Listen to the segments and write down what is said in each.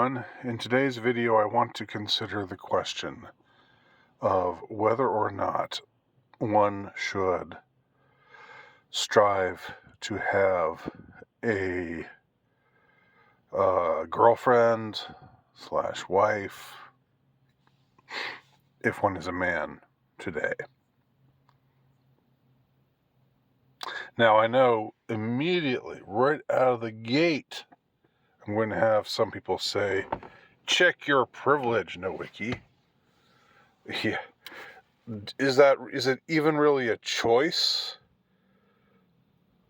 everyone. In today's video, I want to consider the question of whether or not one should strive to have a girlfriend slash wife if one is a man today. Now, I know immediately, right out of the gate, I'm going to have some people say, check your privilege, Nowicki. Yeah. Is it even really a choice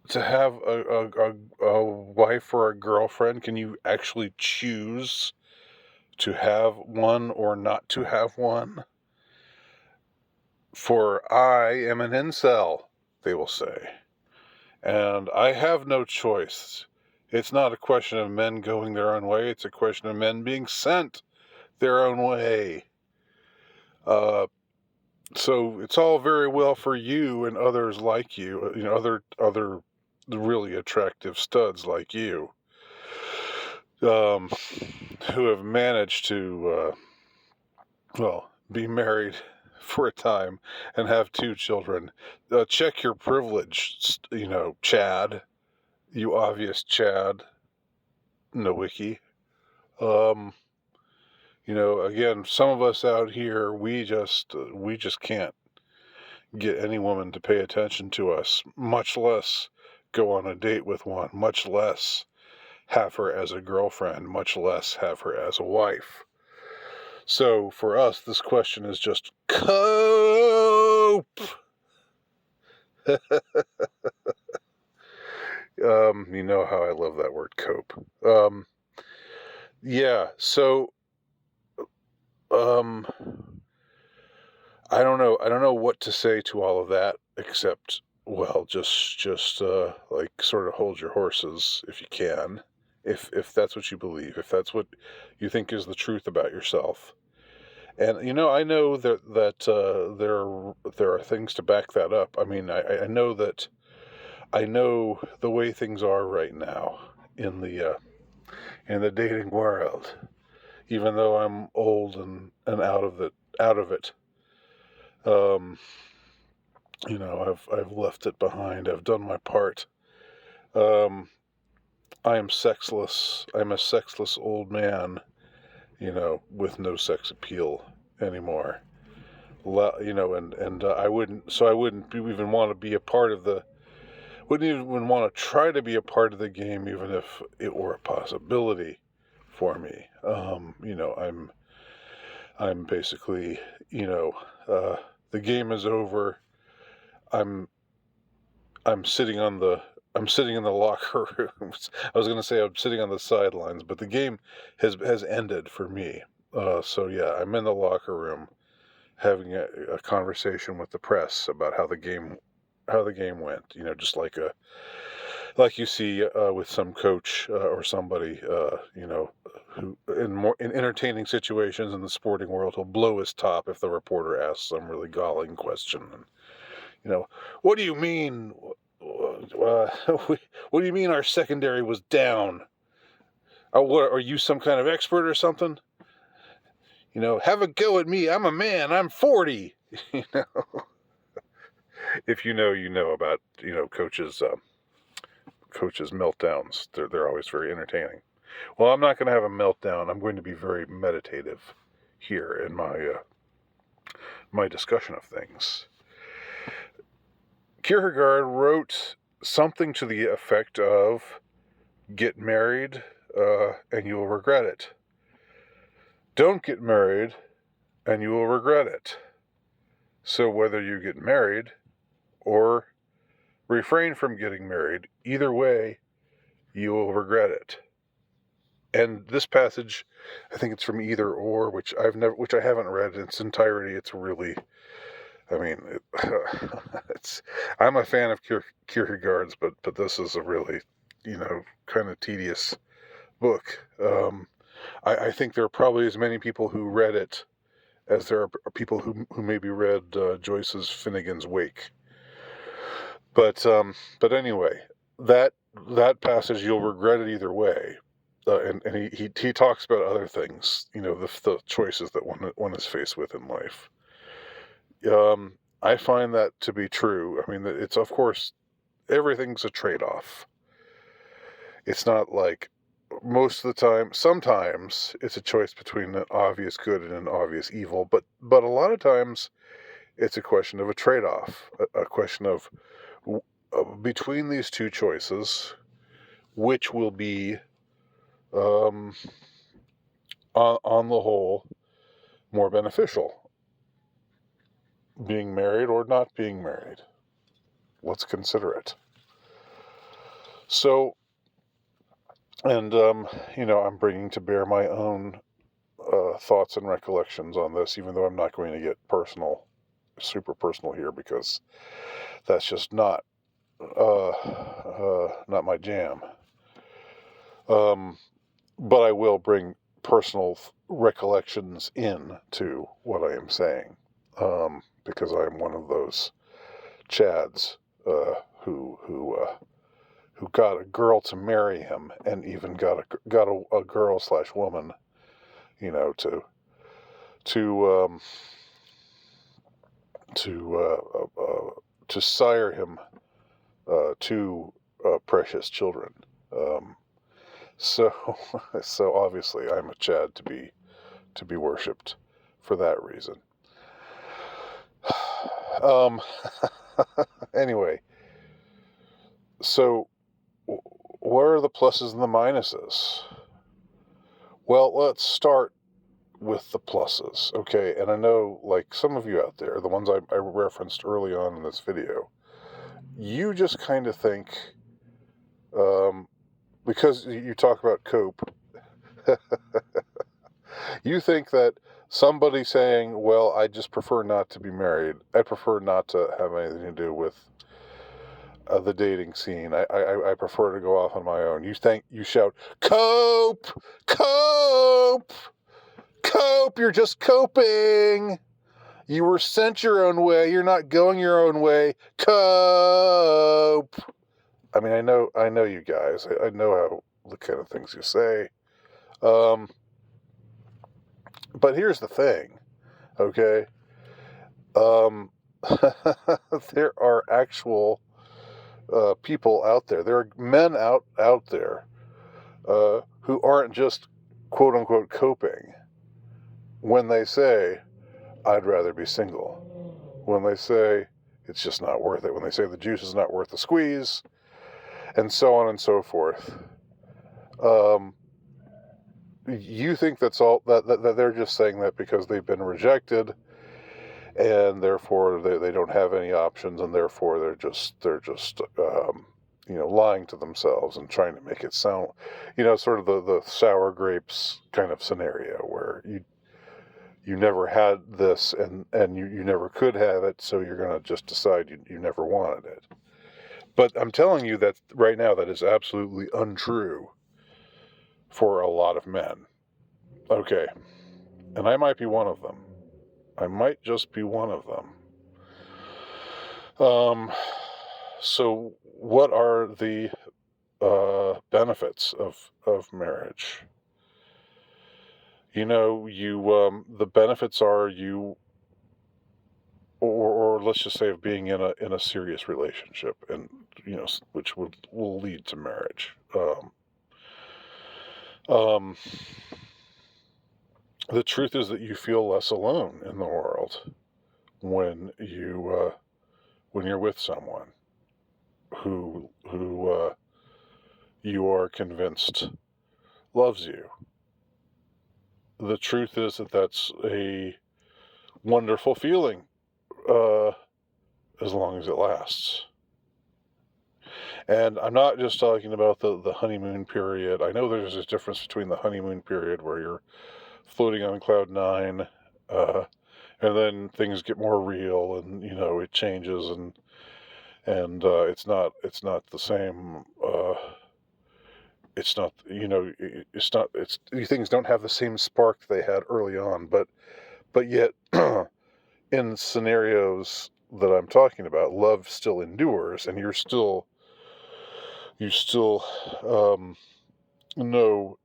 to have a wife or a girlfriend? Can you actually choose to have one or not to have one? For I am an incel, they will say. And I have no choice. It's not a question of men going their own way. It's a question of men being sent their own way. So it's all very well for you and others like you, other really attractive studs like you, who have managed to, be married for a time and have 2 children. Check your privilege, Chad, you obvious Chad, Nowicki. Again, some of us out here, we just can't get any woman to pay attention to us, much less go on a date with one, much less have her as a girlfriend, much less have her as a wife. So for us, this question is just cope. You know how I love that word, cope. So I don't know what to say to all of that, except, well, just sort of hold your horses if you can, if that's what you believe, if that's what you think is the truth about yourself. And I know that there are things to back that up. I mean, I know the way things are right now in the dating world, even though I'm old and out of it. I've left it behind. I've done my part. I am sexless. I'm a sexless old man, with no sex appeal anymore. I wouldn't even want to be a part of wouldn't even want to try to be a part of the game, even if it were a possibility for me. I'm basically, the game is over. I'm sitting in the locker room. I was going to say I'm sitting on the sidelines, but the game has ended for me. So yeah, I'm in the locker room having a conversation with the press about how the game went. Just like you see with some coach or somebody, who in entertaining situations in the sporting world, he'll blow his top if the reporter asks some really galling question. And, what do you mean? What do you mean our secondary was down? What, are you some kind of expert or something? Have a go at me. I'm a man. I'm 40. If you know about coaches meltdowns, they're always very entertaining. Well, I'm not going to have a meltdown. I'm going to be very meditative here in my discussion of things. Kierkegaard wrote something to the effect of, get married and you will regret it. Don't get married and you will regret it. So whether you get married or refrain from getting married, either way, you will regret it. And this passage, I think it's from Either or, which I haven't read in its entirety. It's really, I'm a fan of Kierkegaard's, but this is a really, kind of tedious book. I think there are probably as many people who read it as there are people who maybe read Joyce's Finnegan's Wake. But anyway, that passage, you'll regret it either way. and he talks about other things, the choices that one is faced with in life. I find that to be true. I mean, it's, of course, everything's a trade-off. It's not like most of the time. Sometimes it's a choice between an obvious good and an obvious evil, but a lot of times it's a question of a trade-off, a question of between these two choices, which will be, um, on the whole, more beneficial, being married or not being married. Let's consider it. So, and I'm bringing to bear my own thoughts and recollections on this, even though I'm not going to get personal, super personal here, because that's just not my jam. But I will bring personal recollections in to what I am saying, because I am one of those chads who got a girl to marry him, and even got a girl / woman, to to sire him two precious children. So so obviously I'm a Chad to be worshipped for that reason. Anyway, so what are the pluses and the minuses? Well, let's start with the pluses, okay? And I know, like, some of you out there, the ones I referenced early on in this video, you just kind of think, because you talk about cope, you think that somebody saying, well, I just prefer not to be married, I prefer not to have anything to do with the dating scene, I prefer to go off on my own. You shout, cope, cope, cope, you're just coping. You were sent your own way, you're not going your own way, cope. I mean, I know you guys, I know how the kind of things you say. But here's the thing, okay? There are actual people out there. There are men out there who aren't just quote unquote coping when they say, I'd rather be single. When they say it's just not worth it. When they say the juice is not worth the squeeze, and so on and so forth. You think that's all that they're just saying that because they've been rejected, and therefore they don't have any options, and therefore they're just lying to themselves and trying to make it sound, sort of the sour grapes kind of scenario where you never had this, and you never could have it, so you're going to just decide you never wanted it. But I'm telling you that right now that is absolutely untrue for a lot of men. Okay, and I might be one of them. I might just be one of them. So what are the benefits of marriage? The benefits are or let's just say of being in a serious relationship, and which will lead to marriage. The truth is that you feel less alone in the world when you're with someone who you are convinced loves you. The truth is that that's a wonderful feeling, as long as it lasts. And I'm not just talking about the honeymoon period. I know there's a difference between the honeymoon period where you're floating on cloud nine, and then things get more real, and it changes, and it's not the same. It's not things don't have the same spark they had early on, but yet in scenarios that I'm talking about, love still endures, and you still know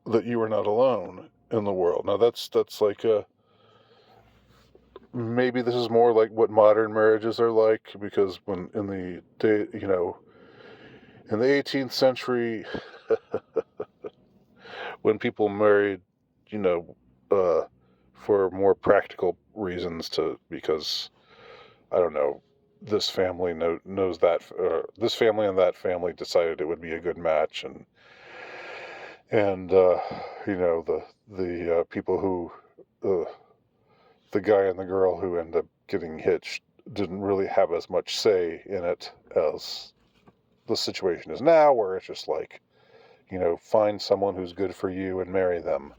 that you are not alone in the world. Now that's like maybe this is more like what modern marriages are like, because when in the day, in the 18th century, when people married, you know, uh, for more practical reasons, because I don't know, this family knows that this family and that family decided it would be a good match, and the people who uh, the guy and the girl who end up getting hitched didn't really have as much say in it as the situation is now, where it's just like, find someone who's good for you and marry them,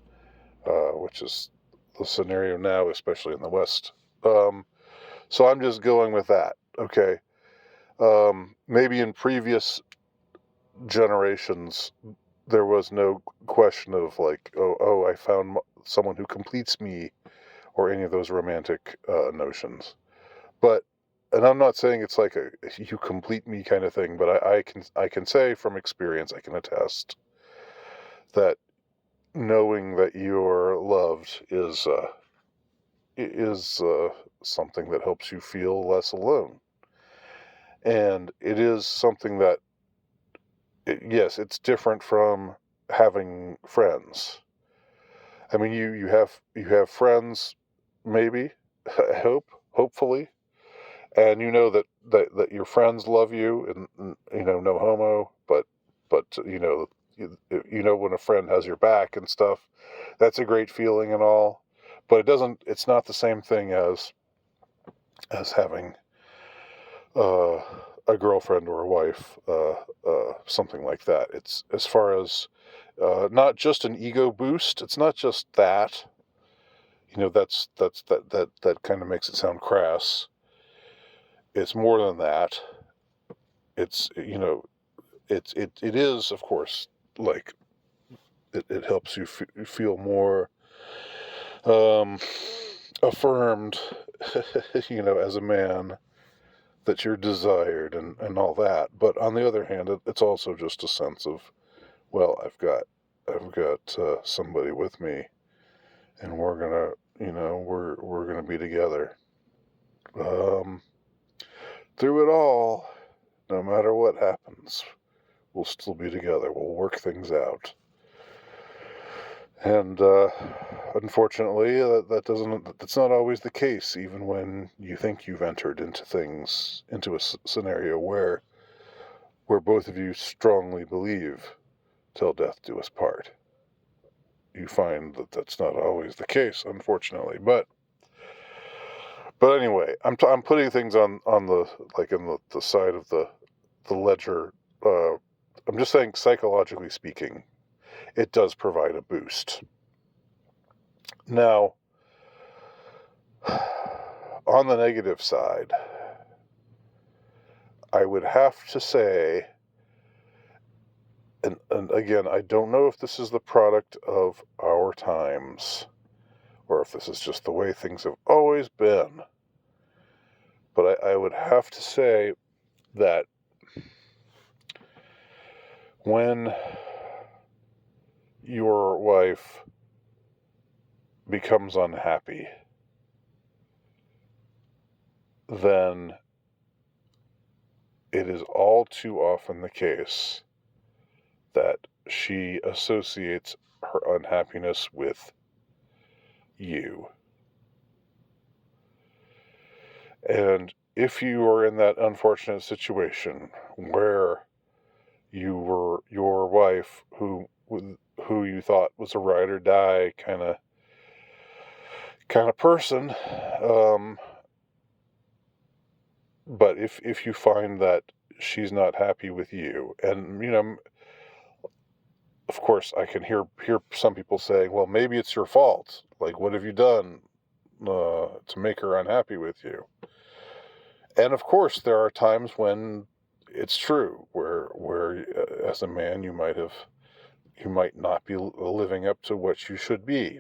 which is the scenario now, especially in the West. So I'm just going with that. Okay. Maybe in previous generations, there was no question of like, oh, I found someone who completes me, or any of those romantic notions. But, and I'm not saying it's like a you complete me kind of thing, but I can say from experience, I can attest that knowing that you're loved is something that helps you feel less alone, and it is something that yes, it's different from having friends. I mean, you have friends, maybe, I hopefully, and that your friends love you, and no homo, but when a friend has your back and stuff, that's a great feeling and all, but it's not the same thing as having uh, a girlfriend or a wife, something like that. It's as far as not just an ego boost. It's not just that. That kind of makes it sound crass. It's more than that. It's it is, of course, like it helps you feel more um, affirmed, as a man, that you're desired, and all that. But on the other hand, it's also just a sense of, well, I've got somebody with me, and we're gonna be together um, through it all. No matter what happens, we'll still be together. We'll work things out. And unfortunately, that's not always the case, even when you think you've entered into a scenario where both of you strongly believe till death do us part. You find that that's not always the case, unfortunately. But anyway, I'm putting things on the, like, in the side of the ledger. I'm just saying, psychologically speaking, it does provide a boost. Now, on the negative side, I would have to say, and again, I don't know if this is the product of our times, or if this is just the way things have always been, but I would have to say that when your wife becomes unhappy, then it is all too often the case that she associates her unhappiness with you. And if you are in that unfortunate situation where your wife, who you thought was a ride or die kind of person, but if you find that she's not happy with you, and of course, I can hear some people saying, well, maybe it's your fault. Like, what have you done to make her unhappy with you? And of course, there are times when it's true, where as a man, you might not be living up to what you should be.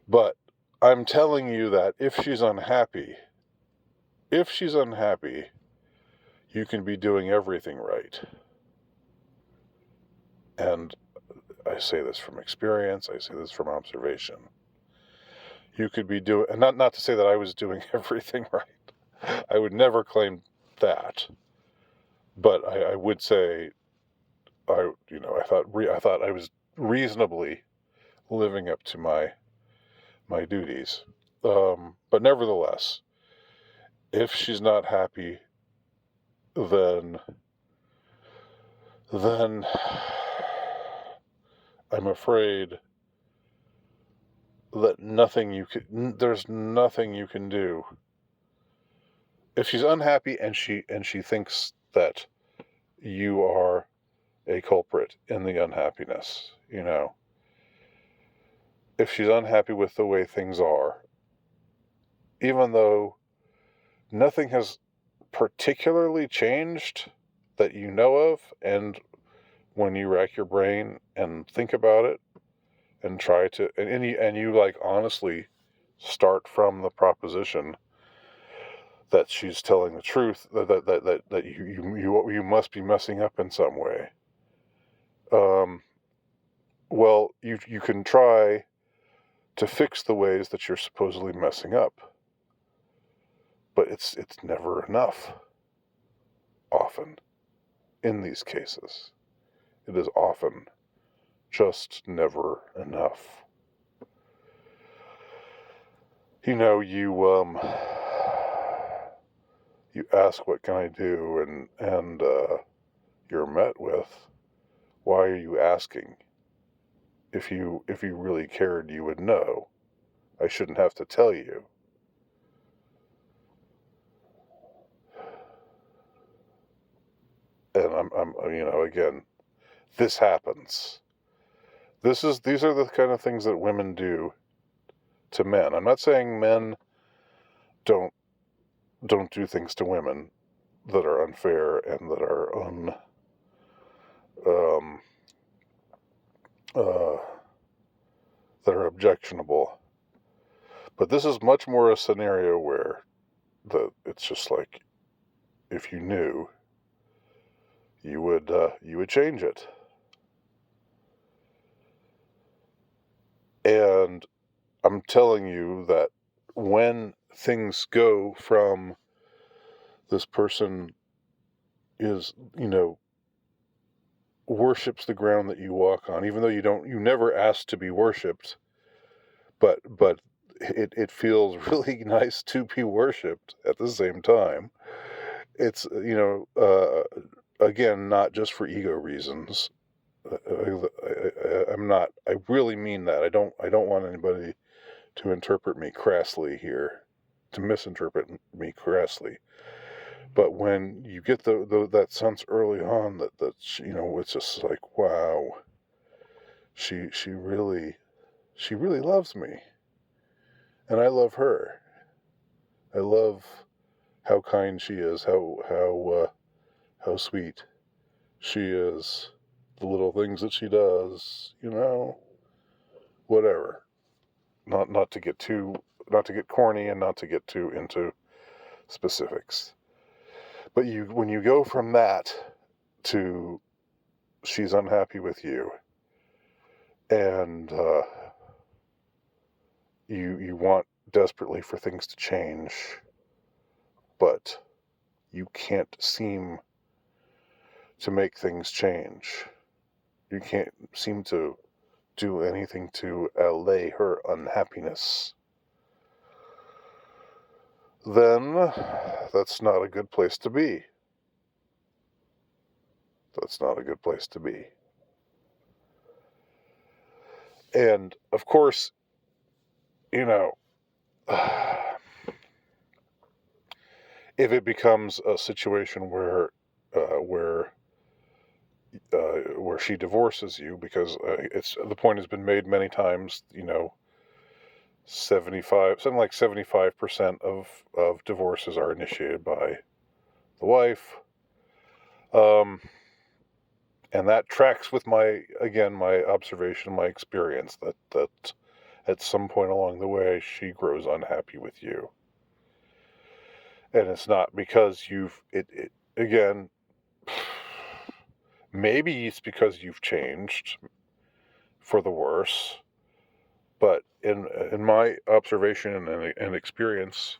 But I'm telling you that if she's unhappy, you can be doing everything right. And I say this from experience, I say this from observation. You could be doing, and not to say that I was doing everything right. I would never claim that, but I would say I thought I was reasonably living up to my duties. But nevertheless, if she's not happy, then then I'm afraid that there's nothing you can do. If she's unhappy and she thinks that you are a culprit in the unhappiness, if she's unhappy with the way things are, even though nothing has particularly changed that you know of, and when you rack your brain and think about it and try to and you like honestly start from the proposition that she's telling the truth, that you must be messing up in some way. Well, you can try to fix the ways that you're supposedly messing up, but it's never enough. Often, in these cases, it is often just never enough. You ask, what can I do, and you're met with, why are you asking? If you really cared, you would know. I shouldn't have to tell you. And again, this happens. These are the kind of things that women do to men. I'm not saying men don't do things to women that are unfair and that are um, uh, that are objectionable. But this is much more a scenario where it's just like, if you knew, you would change it. And I'm telling you that when things go from this person is, worships the ground that you walk on, even though you never asked to be worshipped, but it feels really nice to be worshipped at the same time. It's, again, not just for ego reasons. I really mean that. I don't want anybody to interpret me crassly here, to misinterpret me crassly. But when you get that sense early on that it's just like, wow, she really loves me, and I love her. I love how kind she is, how sweet she is, the little things that she does, whatever. Not to get corny, and not to get too into specifics. But when you go from that to she's unhappy with you, and you want desperately for things to change, but you can't seem to make things change. You can't seem to do anything to allay her unhappiness. Then that's not a good place to be. That's not a good place to be. And of course, if it becomes a situation where she divorces you, because the point has been made many times, 75% of divorces are initiated by the wife. And that tracks with my observation, my experience, that at some point along the way she grows unhappy with you. And it's not because again, Maybe it's because you've changed for the worse, but in my observation and experience,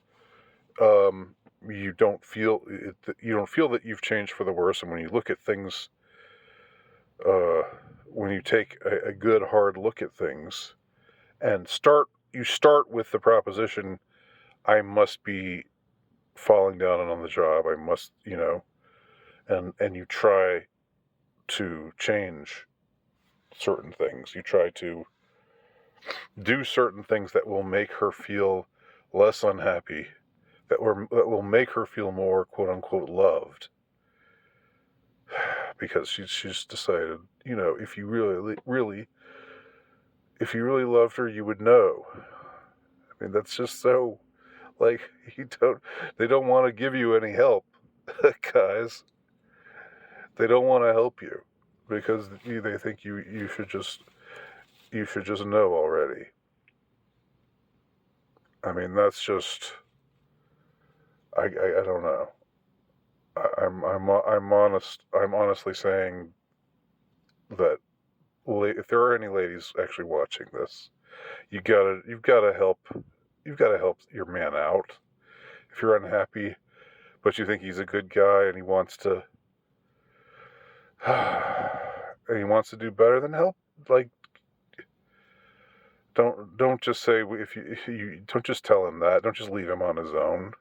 um, you don't feel that you've changed for the worse. And when you look at things, uh, when you take a good hard look at things and you start with the proposition, I must be falling down and on the job. I must, and you try to change certain things. You try to do certain things that will make her feel less unhappy, that will make her feel more quote unquote loved, because she's decided, if you really loved her, you would know. I mean, that's just so, like, they don't want to give you any help, guys. They don't want to help you because they think you should just know already. I mean, that's just, I don't know. I'm honestly saying that if there are any ladies actually watching this, you've gotta help your man out. If you're unhappy, but you think he's a good guy and he wants to, and he wants to do better, then help. Like, don't just say, if you don't just tell him that. Don't just leave him on his own.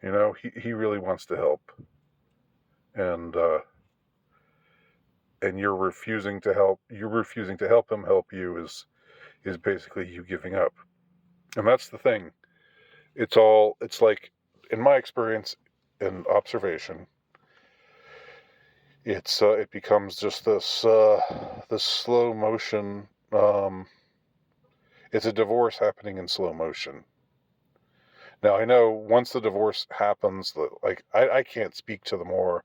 He really wants to help, and you're refusing to help. You're refusing to help him help you is basically you giving up. And that's the thing. It's like, in my experience and observation, it becomes just this slow motion. It's a divorce happening in slow motion. Now, I know once the divorce happens, like, I can't speak to the more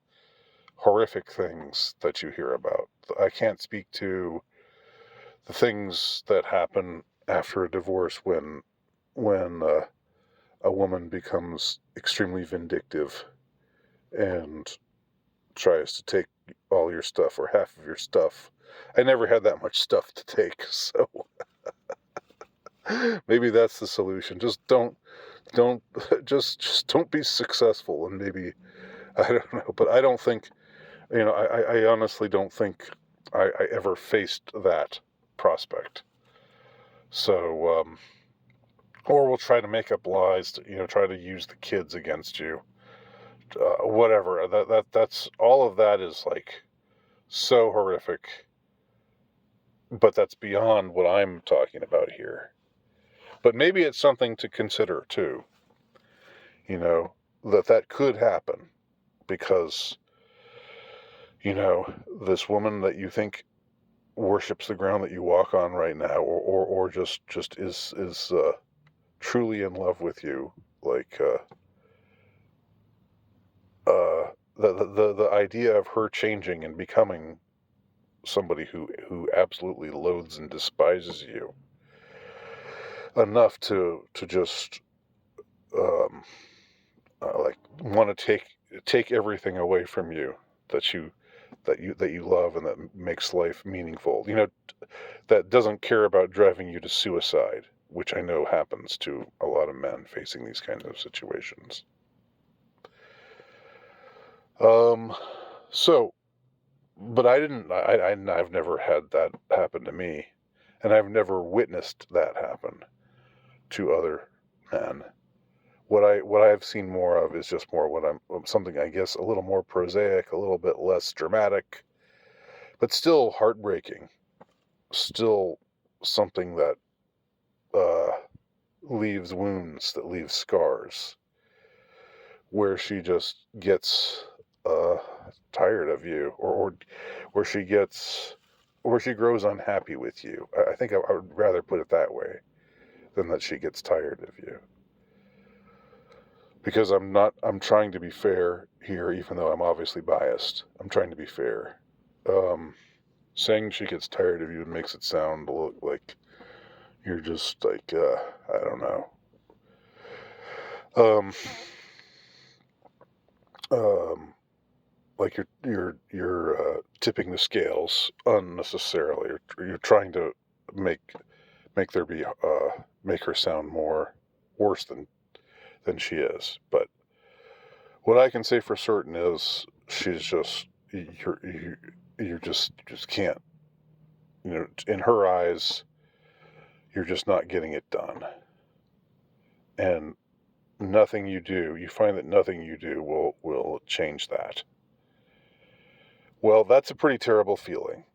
horrific things that you hear about. I can't speak to the things that happen after a divorce when a woman becomes extremely vindictive and tries to take all your stuff or half of your stuff. I never had that much stuff to take, so maybe that's the solution. Just don't just don't be successful, and maybe, I don't know, but I don't think, I honestly don't think I ever faced that prospect. So, or we'll try to make up lies to, try to use the kids against you. Whatever. That's all of that is, like, so horrific, but that's beyond what I'm talking about here. But maybe it's something to consider too, that could happen because, this woman that you think worships the ground that you walk on right now, or just is truly in love with you, like, the idea of her changing and becoming somebody who absolutely loathes and despises you enough to just, um, like, want to take everything away from you that you love and that makes life meaningful. That doesn't care about driving you to suicide, which I know happens to a lot of men facing these kinds of situations. So, but I've never had that happen to me, and I've never witnessed that happen to other men. What I've seen more of is just more something, I guess, a little more prosaic, a little bit less dramatic, but still heartbreaking. Still something that leaves wounds, that leaves scars, where she just gets uh, tired of you, or where she grows unhappy with you. I think I would rather put it that way than that she gets tired of you. Because I'm trying to be fair here, even though I'm obviously biased. I'm trying to be fair. Saying she gets tired of you makes it sound a little like you're just like, I don't know. Um, um, like you're tipping the scales unnecessarily. You're trying to make make there be make her sound more worse than she is. But what I can say for certain is she's just you just can't, in her eyes you're just not getting it done, and nothing you do, you find that nothing you do will change that. Well, that's a pretty terrible feeling.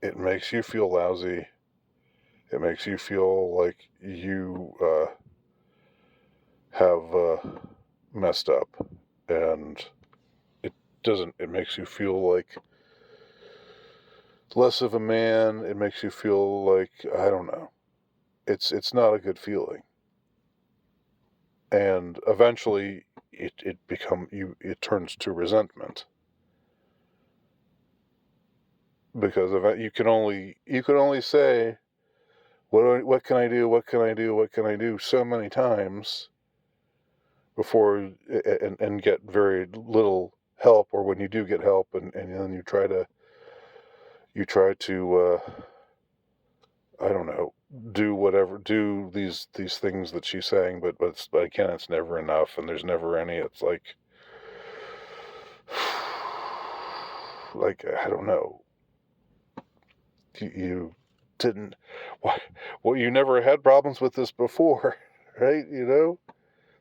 It makes you feel lousy. It makes you feel like you have messed up, and it doesn't. It makes you feel like less of a man. It makes you feel like, I don't know. It's not a good feeling, and eventually it turns to resentment, because you can only say, what can I do, what can I do, what can I do, so many times before, and get very little help, or when you do get help, and then you try to I don't know, do these things that she's saying, but again, it's never enough, and there's never any. It's like I don't know. You didn't why well, you never had problems with this before, right?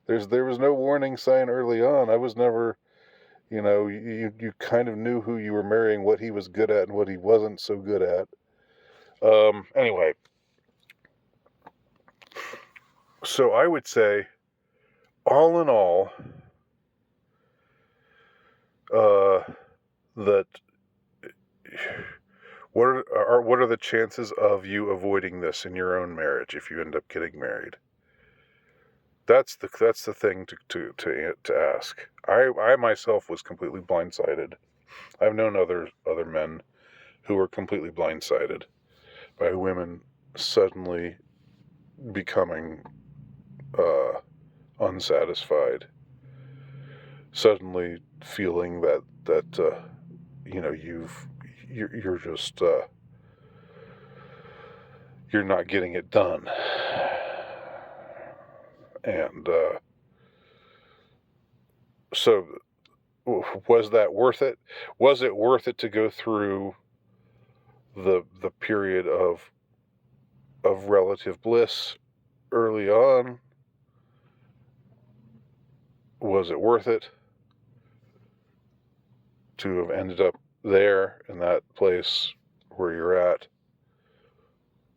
There was no warning sign early on. I was never, you kind of knew who you were marrying, what he was good at and what he wasn't so good at. Anyway, so I would say, all in all, uh, that what are the chances of you avoiding this in your own marriage if you end up getting married? That's the thing to ask. I myself was completely blindsided. I've known other men who were completely blindsided by women suddenly becoming unsatisfied, suddenly feeling that you're just you're not getting it done, and so was that worth it? Was it worth it to go through the period of relative bliss early on? Was it worth it to have ended up there in that place where you're at,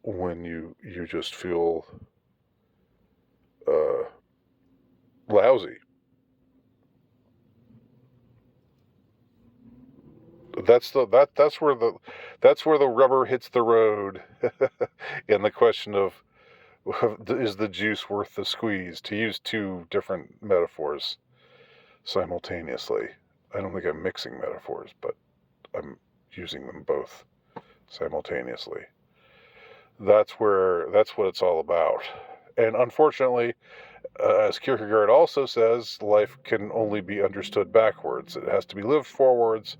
when you just feel uh, lousy? That's where the rubber hits the road, in the question of, is the juice worth the squeeze? To use two different metaphors simultaneously. I don't think I'm mixing metaphors, but I'm using them both simultaneously. That's what it's all about. And unfortunately, as Kierkegaard also says, life can only be understood backwards. It has to be lived forwards,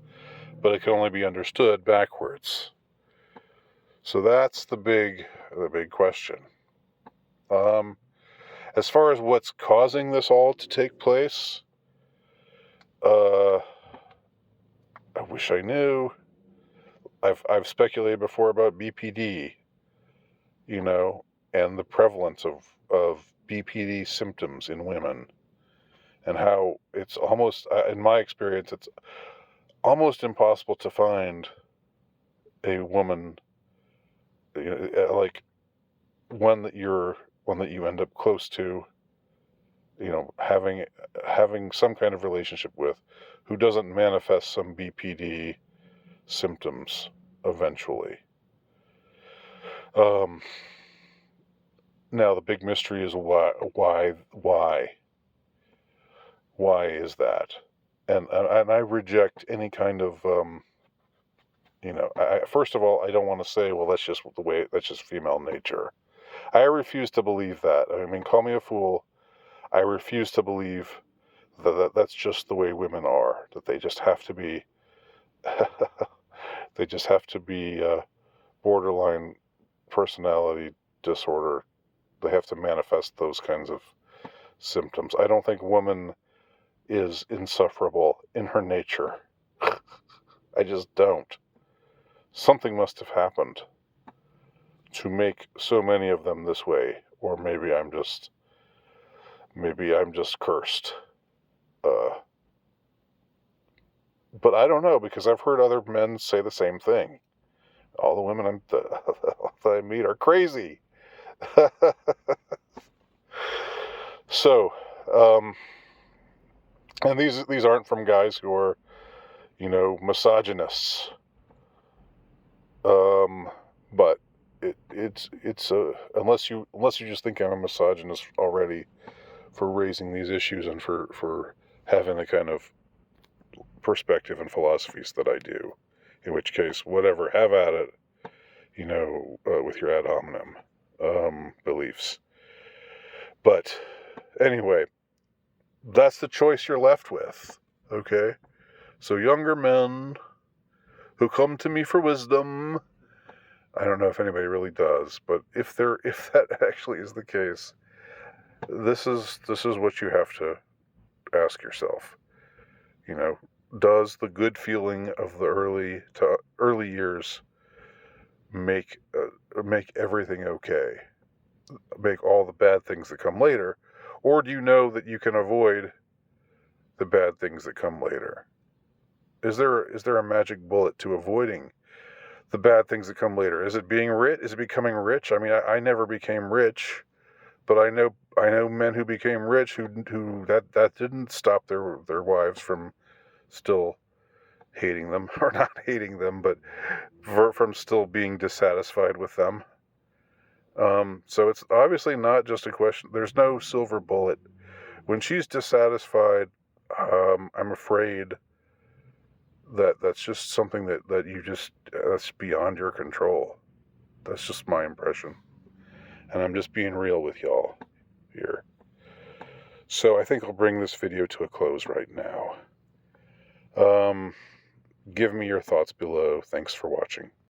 but it can only be understood backwards. So that's the big question. As far as what's causing this all to take place, I wish I knew. I've speculated before about BPD, and the prevalence of BPD symptoms in women, and how it's almost, in my experience, it's almost impossible to find a woman, like one that you end up close to, having some kind of relationship with, who doesn't manifest some BPD symptoms eventually. Um, Now the big mystery is why is that? And I reject any kind of, first of all, I don't want to say, well, that's just female nature. I refuse to believe that. I mean, call me a fool. I refuse to believe That's just the way women are. That they just have to be, they just have to be borderline personality disorder. They have to manifest those kinds of symptoms. I don't think woman is insufferable in her nature. I just don't. Something must have happened to make so many of them this way, or maybe I'm just cursed. But I don't know, because I've heard other men say the same thing. All the women that I meet are crazy. So, and these aren't from guys who are, misogynists. But it's unless you just think I'm a misogynist already for raising these issues and for having the kind of perspective and philosophies that I do, in which case, whatever, have at it, with your ad hominem beliefs. But anyway, that's the choice you're left with, okay? So younger men who come to me for wisdom, I don't know if anybody really does, but if that actually is the case, this is what you have to ask yourself. Does the good feeling of the early years make everything okay? Make all the bad things that come later, or do you know that you can avoid the bad things that come later? Is there a magic bullet to avoiding the bad things that come later? Is it being rich? Is it becoming rich? I mean, I never became rich, but I know men who became rich who that didn't stop their wives from still hating them, or not hating them, but from still being dissatisfied with them. So it's obviously not just a question. There's no silver bullet. When she's dissatisfied, I'm afraid that's just something that you just, that's beyond your control. That's just my impression. And I'm just being real with y'all here. So I think I'll bring this video to a close right now. Give me your thoughts below. Thanks for watching.